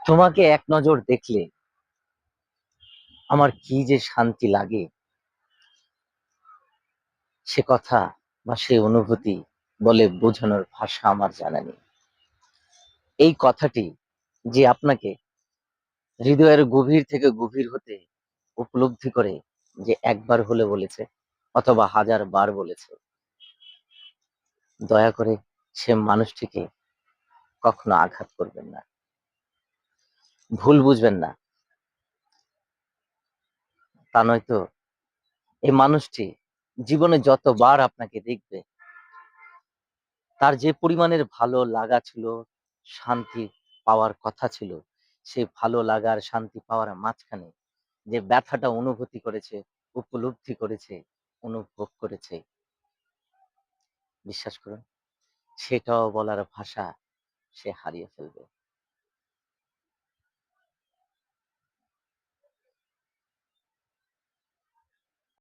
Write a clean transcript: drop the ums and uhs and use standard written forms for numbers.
তোমাকে এক নজর দেখলে আমার কি যে শান্তি লাগে, সে কথা বা সে অনুভূতি বলে বোঝানোর ভাষা আমার জানা নেই। এই কথাটি যে আপনাকে হৃদয়ের গভীর থেকে গভীর হতে উপলব্ধি করে, যে একবার হলে বলেছে অথবা হাজার বার বলেছে, দয়া করে সে মানুষটিকে কখনো আঘাত করবেন না, ভুল বুঝবেন না। তা নয়তো এই মানুষটি জীবনে যতবার আপনাকে দেখবে, তার যে পরিমাণের ভালো লাগা ছিল, শান্তি পাওয়ার কথা ছিল, সেই ভালো লাগার শান্তি পাওয়ার মাঝখানে যে ব্যথাটা অনুভূতি করেছে, উপলব্ধি করেছে, অনুভব করেছে, বিশ্বাস করুন সেটাও বলার ভাষা সে হারিয়ে ফেলবে।